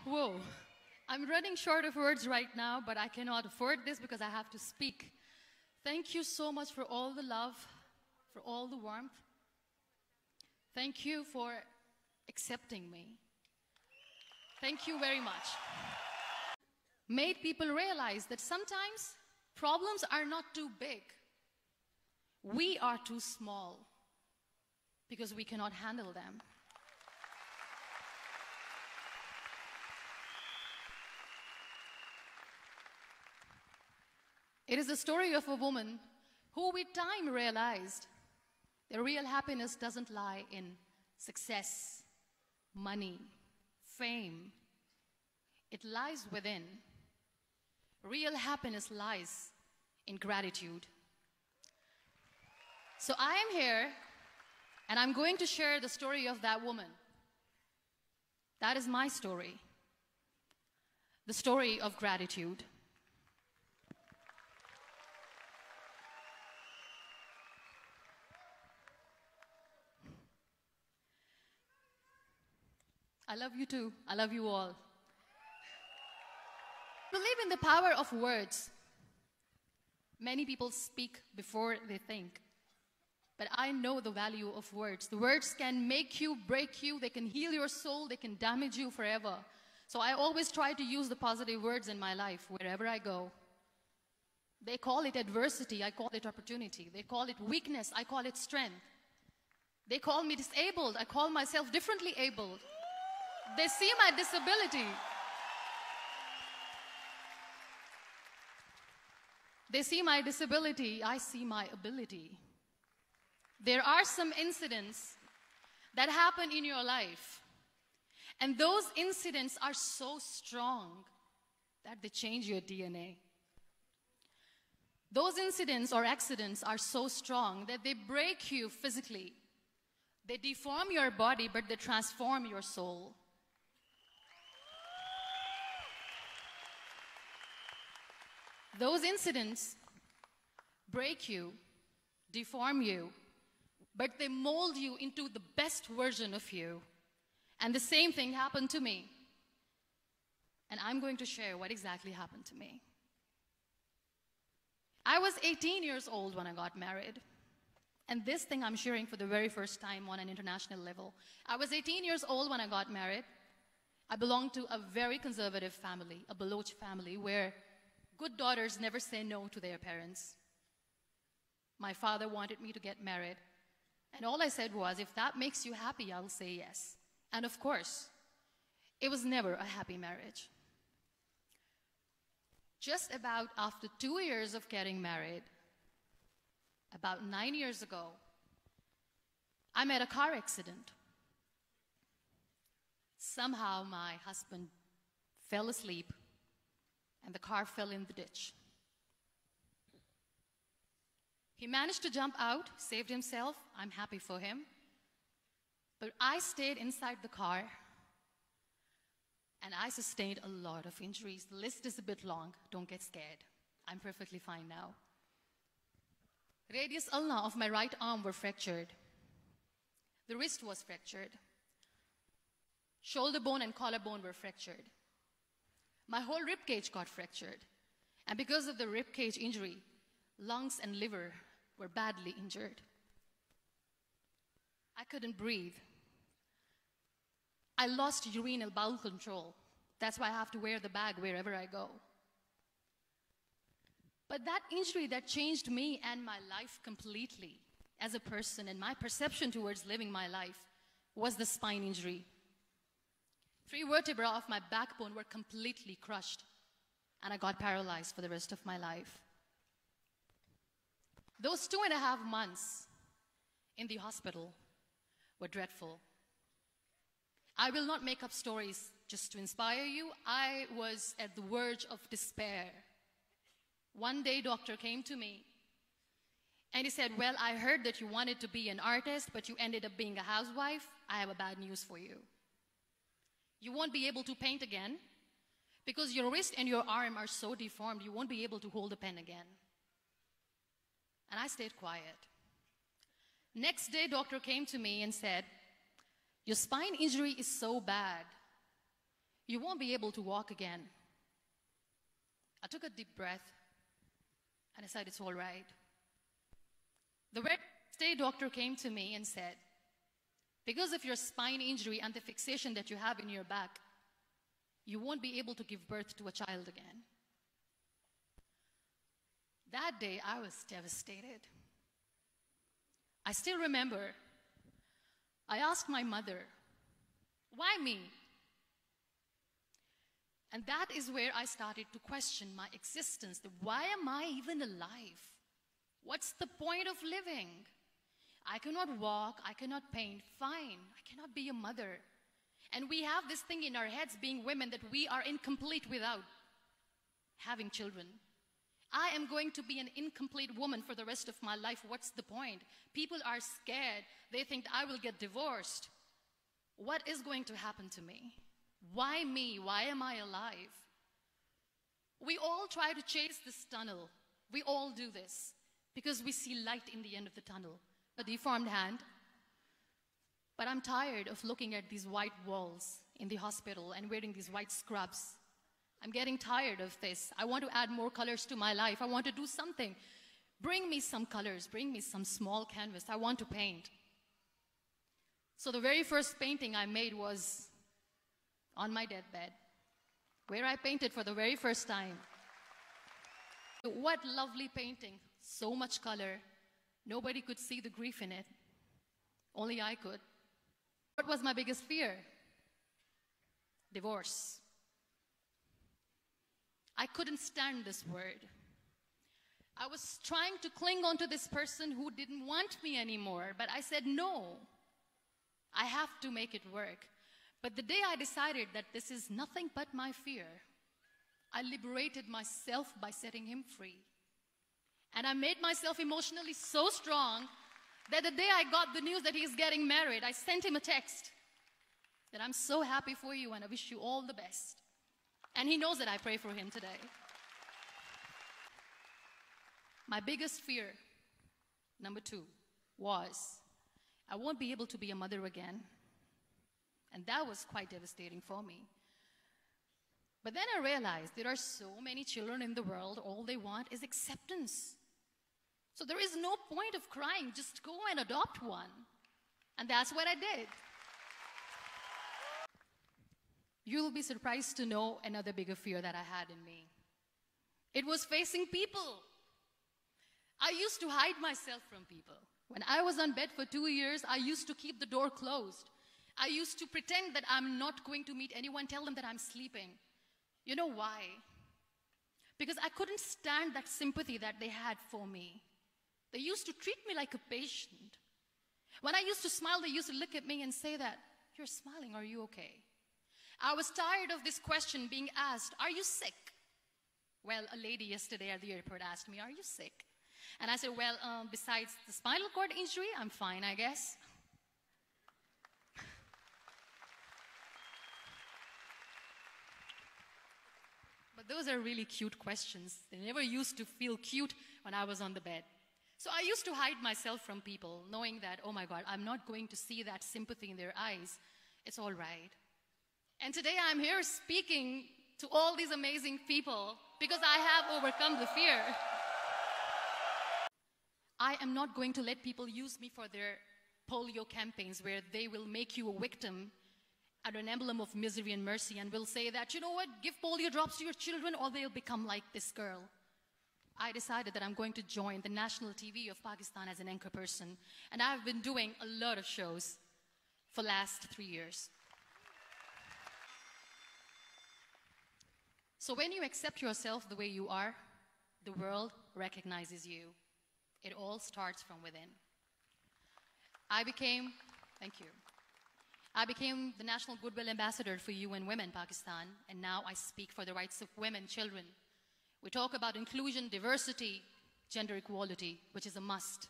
Whoa. I'm running short of words right now, but I cannot afford this because I have to speak. Thank you so much for all the love, for all the warmth. Thank you for accepting me. Thank you very much. Made people realize that sometimes problems are not too big. We are too small because we cannot handle them. It is the story of a woman who with time realized that real happiness doesn't lie in success, money, fame. It lies within. Real happiness lies in gratitude. So I am here and I'm going to share the story of that woman. That is my story. The story of gratitude. I love you too. I love you all. Believe in the power of words. Many people speak before they think. But I know the value of words. The words can make you, break you, they can heal your soul, they can damage you forever. So I always try to use the positive words in my life wherever I go. They call it adversity, I call it opportunity. They call it weakness, I call it strength. They call me disabled, I call myself differently abled. They see my disability. They see my disability, I see my ability. There are some incidents that happen in your life, and those incidents are so strong that they change your DNA. Those incidents or accidents are so strong that they break you physically. They deform your body, but they transform your soul. Those incidents break you, deform you, but they mold you into the best version of you. And the same thing happened to me. And I'm going to share what exactly happened to me. I was 18 years old when I got married. And this thing I'm sharing for the very first time on an international level. I was 18 years old when I got married. I belonged to a very conservative family, a Baloch family, where good daughters never say no to their parents. My father wanted me to get married. And all I said was, if that makes you happy, I'll say yes. And of course, it was never a happy marriage. Just about after 2 years of getting married, about 9 years ago, I met a car accident. Somehow my husband fell asleep and the car fell in the ditch. He managed to jump out, saved himself. I'm happy for him. But I stayed inside the car and I sustained a lot of injuries. The list is a bit long. Don't get scared. I'm perfectly fine now. Radius ulna of my right arm were fractured. The wrist was fractured. Shoulder bone and collarbone were fractured. My whole rib cage got fractured. And because of the rib cage injury, lungs and liver were badly injured. I couldn't breathe. I lost urinary bowel control. That's why I have to wear the bag wherever I go. But that injury that changed me and my life completely as a person and my perception towards living my life was the spine injury. 3 vertebrae of my backbone were completely crushed, and I got paralyzed for the rest of my life. Those 2.5 months in the hospital were dreadful. I will not make up stories just to inspire you. I was at the verge of despair. One day, doctor came to me, and he said, well, I heard that you wanted to be an artist, but you ended up being a housewife. I have a bad news for you. You won't be able to paint again because your wrist and your arm are so deformed, you won't be able to hold a pen again. And I stayed quiet. Next day, doctor came to me and said, your spine injury is so bad. You won't be able to walk again. I took a deep breath and I said, it's all right. The very next day, doctor came to me and said, because of your spine injury and the fixation that you have in your back, you won't be able to give birth to a child again. That day, I was devastated. I still remember, I asked my mother, why me? And that is where I started to question my existence. Why am I even alive? What's the point of living? I cannot walk, I cannot paint, fine. I cannot be a mother. And we have this thing in our heads, being women, that we are incomplete without having children. I am going to be an incomplete woman for the rest of my life. What's the point? People are scared. They think I will get divorced. What is going to happen to me? Why me? Why am I alive? We all try to chase this tunnel. We all do this because we see light in the end of the tunnel. A deformed hand. But I'm tired of looking at these white walls in the hospital and wearing these white scrubs. I'm getting tired of this. I want to add more colors to my life. I want to do something. Bring me some colors. Bring me some small canvas. I want to paint. So the very first painting I made was on my deathbed, where I painted for the very first time. What lovely painting. So much color. Nobody could see the grief in it. Only I could. What was my biggest fear? Divorce. I couldn't stand this word. I was trying to cling on to this person who didn't want me anymore, but I said no. I have to make it work. But the day I decided that this is nothing but my fear, I liberated myself by setting him free. And I made myself emotionally so strong that the day I got the news that he's getting married, I sent him a text that I'm so happy for you and I wish you all the best. And he knows that I pray for him today. My biggest fear, number 2, was I won't be able to be a mother again. And that was quite devastating for me. But then I realized there are so many children in the world, all they want is acceptance. So there is no point of crying, just go and adopt one. And that's what I did. You'll be surprised to know another bigger fear that I had in me. It was facing people. I used to hide myself from people. When I was on bed for 2 years, I used to keep the door closed. I used to pretend that I'm not going to meet anyone, tell them that I'm sleeping. You know why? Because I couldn't stand that sympathy that they had for me. They used to treat me like a patient. When I used to smile, they used to look at me and say that, "You're smiling, are you okay?" I was tired of this question being asked, "Are you sick?" Well, a lady yesterday at the airport asked me, "Are you sick?" And I said, well, besides the spinal cord injury, I'm fine, I guess. But those are really cute questions. They never used to feel cute when I was on the bed. So I used to hide myself from people, knowing that, oh my God, I'm not going to see that sympathy in their eyes. It's all right. And today I'm here speaking to all these amazing people because I have overcome the fear. I am not going to let people use me for their polio campaigns where they will make you a victim and an emblem of misery and mercy and will say that, you know what, give polio drops to your children or they'll become like this girl. I decided that I'm going to join the national TV of Pakistan as an anchor person, and I've been doing a lot of shows for the last 3 years. So when you accept yourself the way you are, the world recognizes you. It all starts from within. Thank you. I became the National Goodwill Ambassador for UN Women Pakistan, and now I speak for the rights of women, children. We talk about inclusion, diversity, gender equality, which is a must.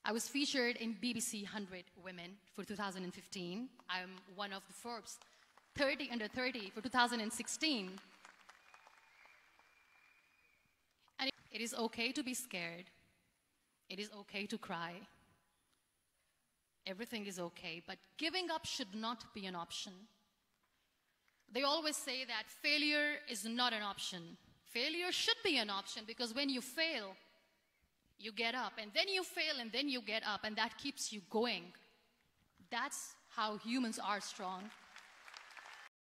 I was featured in BBC 100 Women for 2015. I'm one of the Forbes 30 under 30 for 2016. And it is okay to be scared. It is okay to cry. Everything is okay, but giving up should not be an option. They always say that failure is not an option. Failure should be an option, because when you fail, you get up, and then you fail, and then you get up, and that keeps you going. That's how humans are strong.